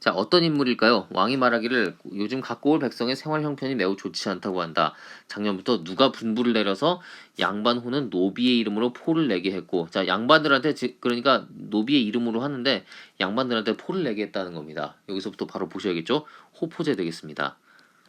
자, 어떤 인물일까요? 왕이 말하기를 요즘 갖고 올 백성의 생활 형편이 매우 좋지 않다고 한다. 작년부터 누가 분부를 내려서 양반호는 노비의 이름으로 포를 내게 했고, 자, 양반들한테 그러니까 노비의 이름으로 하는데 양반들한테 포를 내게 했다는 겁니다. 여기서부터 바로 보셔야겠죠? 호포제 되겠습니다.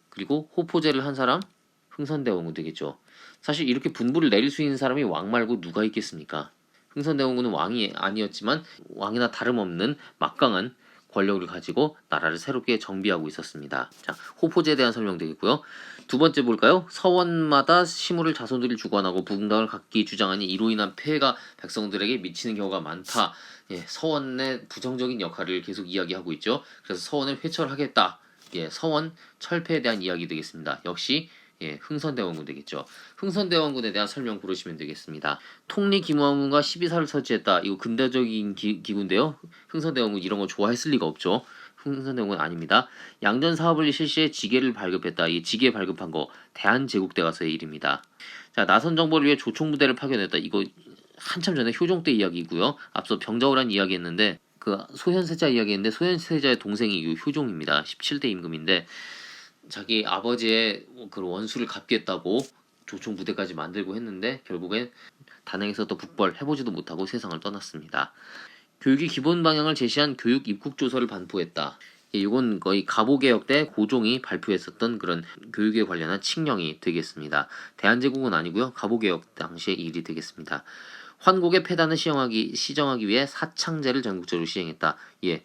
그리고 호포제를 한 사람 흥선대원군 되겠죠. 사실 이렇게 분부를 내릴 수 있는 사람이 왕 말고 누가 있겠습니까? 흥선대원군은 왕이 아니었지만 왕이나 다름없는 막강한 권력을 가지고 나라를 새롭게 정비하고 있었습니다. 자, 호포제에 대한 설명 되겠고요. 두 번째 볼까요? 서원마다 시무를 자손들이 주관하고 부궁당을 각기 주장하니 이로 인한 폐해가 백성들에게 미치는 경우가 많다. 예, 서원의 부정적인 역할을 계속 이야기하고 있죠. 그래서 서원을 회철하겠다. 예, 서원 철폐에 대한 이야기 되겠습니다. 역시 예, 흥선대원군 되겠죠. 흥선대원군에 대한 설명 고르시면 되겠습니다. 통리기무왕군과 12사를 설치했다. 이거 근대적인 기구인데요. 흥선대원군 이런 거 좋아했을 리가 없죠. 흥선대원군 아닙니다. 양전 사업을 실시해 지계를 발급했다. 이 지계 발급한 거 대한제국대 가서의 일입니다. 자, 나선 정보를 위해 조총부대를 파견했다. 이거 한참 전에 효종 때 이야기고요. 앞서 병자호란 이야기했는데 그 소현세자 이야기했는데 소현세자의 동생이 효종입니다. 17대 임금인데 자기 아버지의 그 원수를 갚겠다고 조총 부대까지 만들고 했는데 결국엔 단행에서 또 북벌해보지도 못하고 세상을 떠났습니다. 교육의 기본 방향을 제시한 교육 입국 조서를 반포했다. 이건 거의 갑오개혁 때 고종이 발표했었던 그런 교육에 관련한 칙령이 되겠습니다. 대한제국은 아니고요. 갑오개혁 당시의 일이 되겠습니다. 환곡의 폐단을 시정하기 위해 사창제를 전국적으로 시행했다. 예.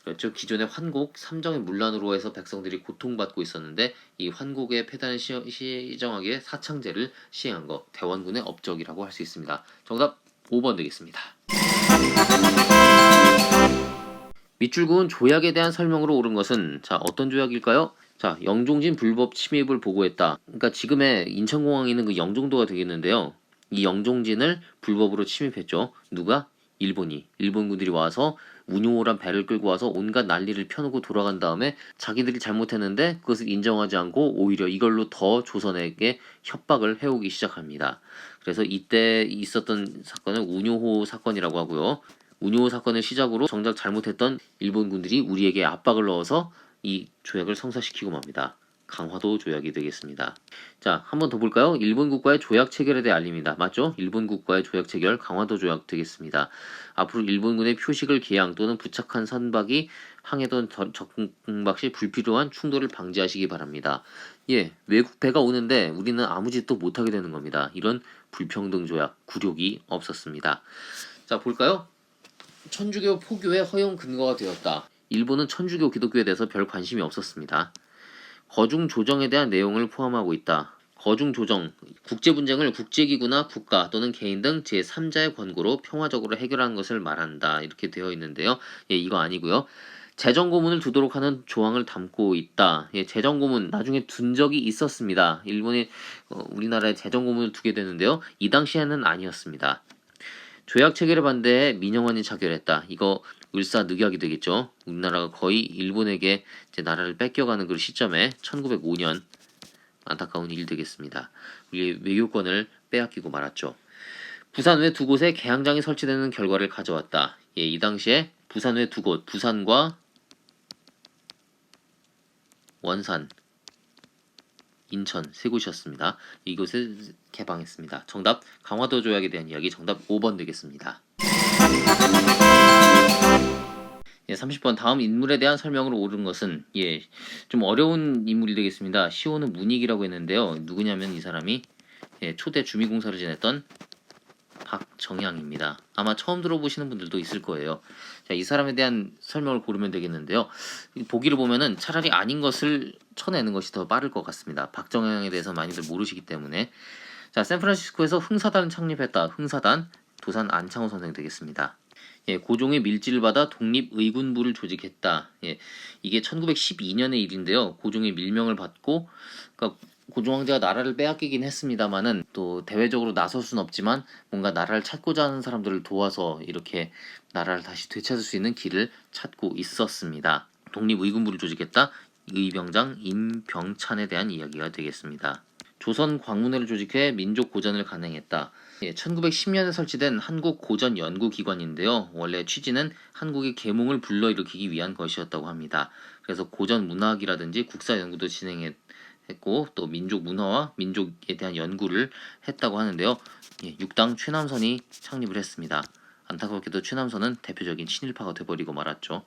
그렇죠. 기존의 환곡 삼정의 문란으로 해서 백성들이 고통받고 있었는데 이 환곡의 폐단을 시정하기 위해 사창제를 시행한 거 대원군의 업적이라고 할 수 있습니다. 정답 5번 되겠습니다. 밑줄 그은 조약에 대한 설명으로 옳은 것은 자 어떤 조약일까요? 자 영종진 불법 침입을 보고했다. 그러니까 지금의 인천공항에 있는 그 영종도가 되겠는데요. 이 영종진을 불법으로 침입했죠. 누가? 일본군들이 와서 운용호란 배를 끌고 와서 온갖 난리를 펴놓고 돌아간 다음에 자기들이 잘못했는데 그것을 인정하지 않고 오히려 이걸로 더 조선에게 협박을 해오기 시작합니다. 그래서 이때 있었던 사건은 운용호 사건이라고 하고요. 운용호 사건을 시작으로 정작 잘못했던 일본군들이 우리에게 압박을 넣어서 이 조약을 성사시키고 맙니다. 강화도 조약이 되겠습니다. 자, 한 번 더 볼까요? 일본 국과의 조약 체결에 대해 알립니다. 맞죠? 일본 국과의 조약 체결 강화도 조약 되겠습니다. 앞으로 일본군의 표식을 개양 또는 부착한 선박이 항해던 적공박 시 불필요한 충돌을 방지하시기 바랍니다. 예, 외국 배가 오는데 우리는 아무 짓도 못하게 되는 겁니다. 이런 불평등 조약, 굴욕이 없었습니다. 자, 볼까요? 천주교 포교의 허용 근거가 되었다. 일본은 천주교 기독교에 대해서 별 관심이 없었습니다. 거중 조정에 대한 내용을 포함하고 있다. 거중 조정, 국제 분쟁을 국제기구나 국가 또는 개인 등 제3자의 권고로 평화적으로 해결하는 것을 말한다. 이렇게 되어 있는데요. 예, 이거 아니고요. 재정고문을 두도록 하는 조항을 담고 있다. 예, 재정고문 나중에 둔 적이 있었습니다. 일본이 우리나라에 재정고문을 두게 되는데요. 이 당시에는 아니었습니다. 조약 체결에 반대해 민영환이 자결했다. 이거 을사늑약이 되겠죠. 우리나라가 거의 일본에게 이제 나라를 뺏겨가는 그 시점에 1905년 안타까운 일 되겠습니다. 우리의 외교권을 빼앗기고 말았죠. 부산 외 두 곳에 개항장이 설치되는 결과를 가져왔다. 예, 이 당시에 부산 외 두 곳, 부산과 원산, 인천 세 곳이었습니다. 이곳을 개방했습니다. 정답 강화도 조약에 대한 이야기 정답 5번 되겠습니다. 예, 30번 다음 인물에 대한 설명으로 옳은 것은 예, 좀 어려운 인물이 되겠습니다. 시호는 문익이라고 했는데요. 누구냐면 이 사람이 예, 초대 주미공사를 지냈던 박정향입니다. 아마 처음 들어보시는 분들도 있을 거예요. 자, 이 사람에 대한 설명을 고르면 되겠는데요. 보기를 보면은 차라리 아닌 것을 쳐내는 것이 더 빠를 것 같습니다. 박정향에 대해서 많이들 모르시기 때문에. 자, 샌프란시스코에서 흥사단을 창립했다. 흥사단 도산 안창호 선생 되겠습니다. 예, 고종의 밀지를 받아 독립의군부를 조직했다. 예, 이게 1912년의 일인데요. 고종의 밀명을 받고, 그러니까 고종 황제가 나라를 빼앗기긴 했습니다만은 또 대외적으로 나설 수는 없지만 뭔가 나라를 찾고자 하는 사람들을 도와서 이렇게 나라를 다시 되찾을 수 있는 길을 찾고 있었습니다. 독립의군부를 조직했다. 의병장 임병찬에 대한 이야기가 되겠습니다. 조선 광문회를 조직해 민족 고전을 간행했다. 예, 1910년에 설치된 한국 고전 연구기관인데요. 원래 취지는 한국의 계몽을 불러일으키기 위한 것이었다고 합니다. 그래서 고전 문학이라든지 국사 연구도 진행했고 또 민족 문화와 민족에 대한 연구를 했다고 하는데요. 예, 6당 최남선이 창립을 했습니다. 안타깝게도 최남선은 대표적인 친일파가 돼버리고 말았죠.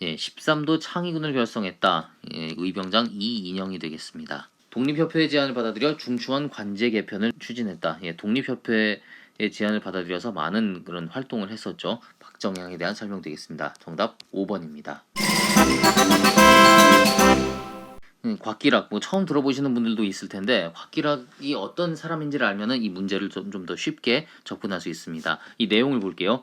예, 13도 창의군을 결성했다. 예, 의병장 이인영이 되겠습니다. 독립협회의 제안을 받아들여 중추원 관제 개편을 추진했다. 예, 독립협회의 제안을 받아들여서 많은 그런 활동을 했었죠. 박정향에 대한 설명되겠습니다. 정답 5번입니다. 곽기락 뭐 처음 들어보시는 분들도 있을 텐데 곽기락이 어떤 사람인지를 알면은 이 문제를 좀 더 쉽게 접근할 수 있습니다. 이 내용을 볼게요.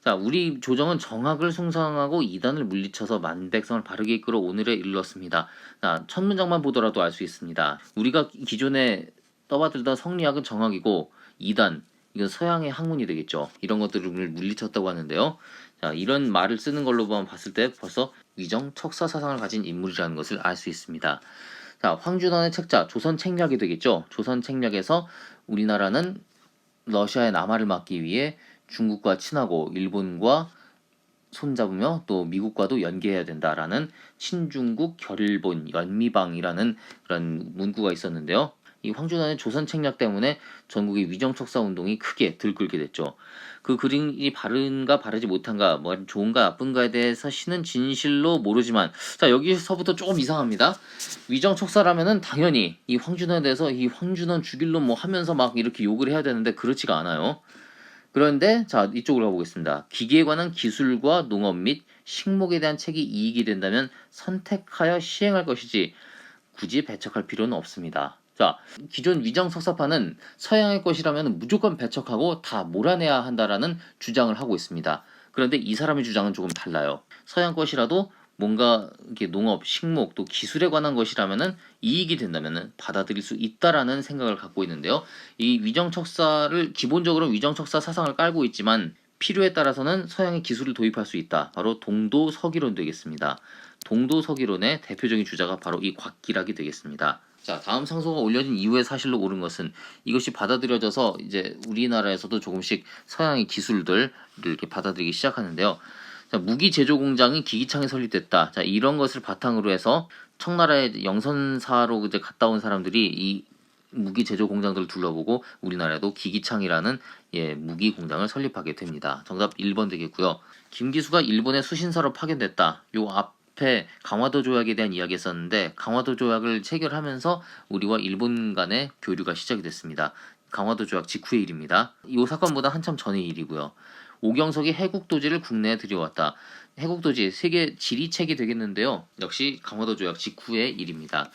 자, 우리 조정은 정학을 숭상하고 이단을 물리쳐서 만백성을 바르게 이끌어 오늘에 이르렀습니다. 자, 첫 문장만 보더라도 알 수 있습니다. 우리가 기존에 떠받들던 성리학은 정학이고 이단, 이건 서양의 학문이 되겠죠. 이런 것들을 물리쳤다고 하는데요. 자, 이런 말을 쓰는 걸로만 봤을 때 벌써 위정 척사 사상을 가진 인물이라는 것을 알 수 있습니다. 자, 황준원의 책자 조선 책략이 되겠죠. 조선 책략에서 우리나라는 러시아의 남하를 막기 위해 중국과 친하고 일본과 손잡으며 또 미국과도 연계해야 된다라는 친중국 결일본 연미방이라는 그런 문구가 있었는데요. 이 황준환의 조선 책략 때문에 전국의 위정척사 운동이 크게 들끓게 됐죠. 그 그림이 바른가 바르지 못한가, 뭐 좋은가 나쁜가에 대해서 신은 진실로 모르지만, 자, 여기서부터 조금 이상합니다. 위정척사라면은 당연히 이 황준환에 대해서 이 황준환 죽일 놈 뭐 하면서 막 이렇게 욕을 해야 되는데 그렇지가 않아요. 그런데 자, 이쪽으로 가보겠습니다. 기계에 관한 기술과 농업 및 식목에 대한 책이 이익이 된다면 선택하여 시행할 것이지 굳이 배척할 필요는 없습니다. 자, 기존 위정 석사파는 서양의 것이라면 무조건 배척하고 다 몰아내야 한다라는 주장을 하고 있습니다. 그런데 이 사람의 주장은 조금 달라요. 서양 것이라도 뭔가 이렇게 농업, 식목, 또 기술에 관한 것이라면은 이익이 된다면은 받아들일 수 있다라는 생각을 갖고 있는데요. 이 위정척사를 기본적으로 위정척사 사상을 깔고 있지만 필요에 따라서는 서양의 기술을 도입할 수 있다. 바로 동도서기론 되겠습니다. 동도서기론의 대표적인 주자가 바로 이 곽기락이 되겠습니다. 자, 다음 상소가 올려진 이후에 사실로 옳은 것은 이것이 받아들여져서 이제 우리나라에서도 조금씩 서양의 기술들을 이렇게 받아들이기 시작하는데요. 자, 무기 제조 공장이 기기창에 설립됐다. 자, 이런 것을 바탕으로 해서 청나라의 영선사로 이제 갔다 온 사람들이 이 무기 제조 공장들을 둘러보고 우리나라에도 기기창이라는 무기 공장을 설립하게 됩니다. 정답 1번 되겠고요. 김기수가 일본의 수신사로 파견됐다. 요 앞에 강화도 조약에 대한 이야기였었는데 강화도 조약을 체결하면서 우리와 일본 간의 교류가 시작이 됐습니다. 강화도 조약 직후의 일입니다. 이 사건보다 한참 전의 일이고요. 오경석이 해국도지를 국내에 들여왔다. 해국도지 세계 지리책이 되겠는데요. 역시 강화도 조약 직후의 일입니다.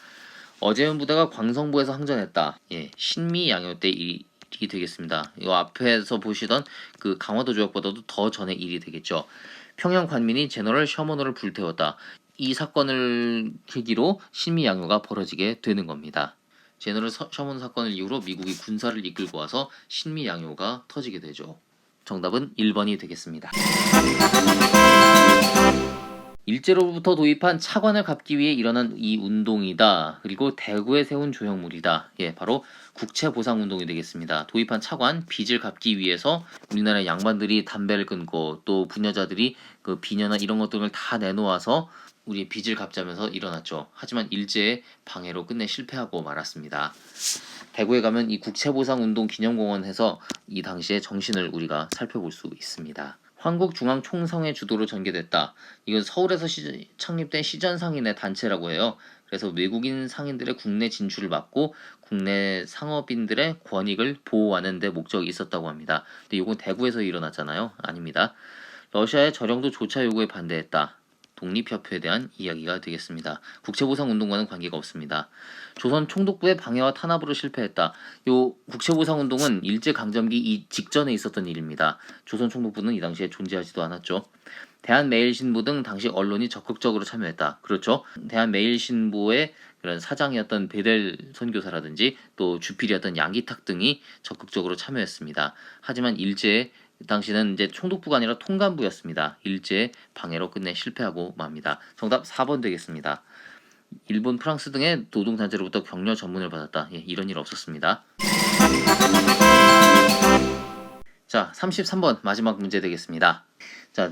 어제은 부대가 광성부에서 항전했다. 예, 신미 양요 때 일이 되겠습니다. 이 앞에서 보시던 그 강화도 조약보다도 더 전의 일이 되겠죠. 평양 관민이 제너럴 셔먼호를 불태웠다. 이 사건을 계기로 신미 양요가 벌어지게 되는 겁니다. 제너럴 셔먼 사건을 이후로 미국이 군사를 이끌고 와서 신미 양요가 터지게 되죠. 정답은 1번이 되겠습니다. 일제로부터 도입한 차관을 갚기 위해 일어난 이 운동이다. 그리고 대구에 세운 조형물이다. 예, 바로 국채보상운동이 되겠습니다. 도입한 차관, 빚을 갚기 위해서 우리나라 양반들이 담배를 끊고 또 부녀자들이 그 비녀나 이런 것들을 다 내놓아서 우리의 빚을 갚자면서 일어났죠. 하지만 일제의 방해로 끝내 실패하고 말았습니다. 대구에 가면 이 국채보상운동 기념공원에서 이 당시의 정신을 우리가 살펴볼 수 있습니다. 한국중앙총성의 주도로 전개됐다. 이건 서울에서 창립된 시전상인의 단체라고 해요. 그래서 외국인 상인들의 국내 진출을 막고 국내 상업인들의 권익을 보호하는 데 목적이 있었다고 합니다. 근데 이건 대구에서 일어났잖아요. 아닙니다. 러시아의 저령도 조차 요구에 반대했다. 독립협회에 대한 이야기가 되겠습니다. 국채보상운동과는 관계가 없습니다. 조선 총독부의 방해와 탄압으로 실패했다. 요 국채보상운동은 일제강점기 이 직전에 있었던 일입니다. 조선 총독부는 이 당시에 존재하지도 않았죠. 대한매일신보 등 당시 언론이 적극적으로 참여했다. 그렇죠. 대한매일신보의 그런 사장이었던 베델 선교사라든지 또 주필이었던 양기탁 등이 적극적으로 참여했습니다. 하지만 일제의 당시는 이제 총독부가 아니라 통감부였습니다. 일제의 방해로 끝내 실패하고 맙니다. 정답 4번 되겠습니다. 일본, 프랑스 등의 노동단체로부터 격려 전문을 받았다. 예, 이런 일 없었습니다. 자, 33번 마지막 문제 되겠습니다. 자,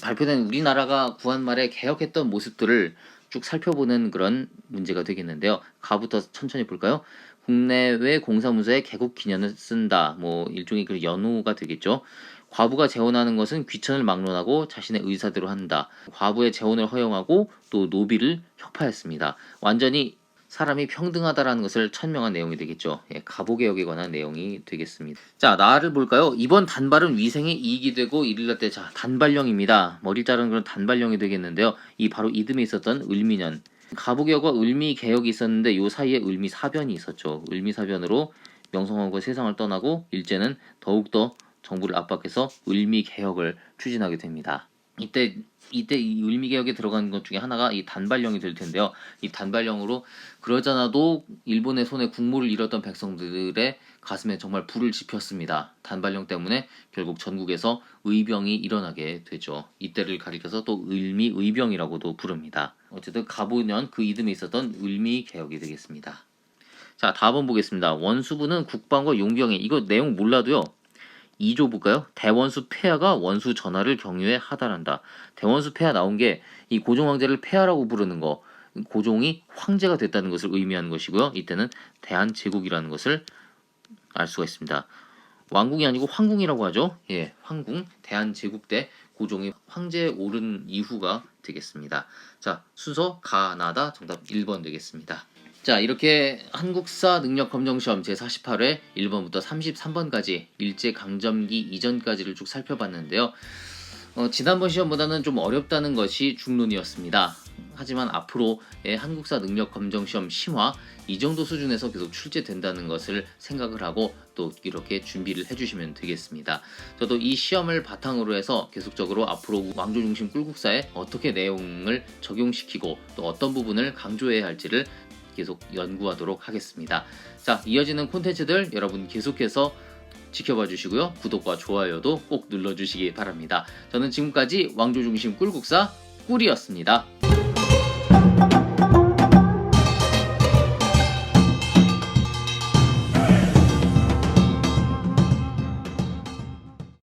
발표된 우리나라가 구한 말에 개혁했던 모습들을 쭉 살펴보는 그런 문제가 되겠는데요. 가부터 천천히 볼까요? 국내외 공사문서에 개국 기년을 쓴다. 뭐 일종의 그 연호가 되겠죠. 과부가 재혼하는 것은 귀천을 막론하고 자신의 의사대로 한다. 과부의 재혼을 허용하고 또 노비를 혁파했습니다. 완전히 사람이 평등하다라는 것을 천명한 내용이 되겠죠. 예, 가보개혁에 관한 내용이 되겠습니다. 자, 나를 볼까요? 이번 단발은 위생에 이익이 되고 이를날 때, 자, 단발령입니다. 머리 자르는 그런 단발령이 되겠는데요. 이 바로 이듬해 있었던 을미년. 가보개혁과 을미개혁이 있었는데 요 사이에 을미사변이 있었죠. 을미사변으로 명성황후가 세상을 떠나고 일제는 더욱더 정부를 압박해서 을미개혁을 추진하게 됩니다. 이때 이 을미개혁에 들어간 것 중에 하나가 이 단발령이 될 텐데요. 이 단발령으로 그러잖아도 일본의 손에 국모를 잃었던 백성들의 가슴에 정말 불을 지폈습니다. 단발령 때문에 결국 전국에서 의병이 일어나게 되죠. 이때를 가리켜서 또 을미의병이라고도 부릅니다. 어쨌든 가보년 그 이듬해 있었던 을미개혁이 되겠습니다. 자, 다음 보겠습니다. 원수부는 국방과 용병에, 이거 내용 몰라도요. 2조 볼까요? 대원수 폐하가 원수 전하를 경유해 하달한다. 대원수 폐하 나온 게 이 고종 황제를 폐하라고 부르는 거, 고종이 황제가 됐다는 것을 의미하는 것이고요. 이때는 대한제국이라는 것을 알 수가 있습니다. 왕궁이 아니고 황궁이라고 하죠. 예, 황궁, 대한제국 때 고종이 황제에 오른 이후가 되겠습니다. 자, 순서 가나다 정답 1번 되겠습니다. 자, 이렇게 한국사 능력검정시험 제48회 1번부터 33번까지 일제강점기 이전까지를 쭉 살펴봤는데요. 지난번 시험보다는 좀 어렵다는 것이 중론이었습니다. 하지만 앞으로의 한국사 능력검정시험 심화 이 정도 수준에서 계속 출제된다는 것을 생각을 하고 또 이렇게 준비를 해주시면 되겠습니다. 저도 이 시험을 바탕으로 해서 계속적으로 앞으로 왕조중심 꿀국사에 어떻게 내용을 적용시키고 또 어떤 부분을 강조해야 할지를 계속 연구하도록 하겠습니다. 자, 이어지는 콘텐츠들 여러분 계속해서 지켜봐 주시고요. 구독과 좋아요도 꼭 눌러주시기 바랍니다. 저는 지금까지 왕조중심 꿀국사 꿀이었습니다.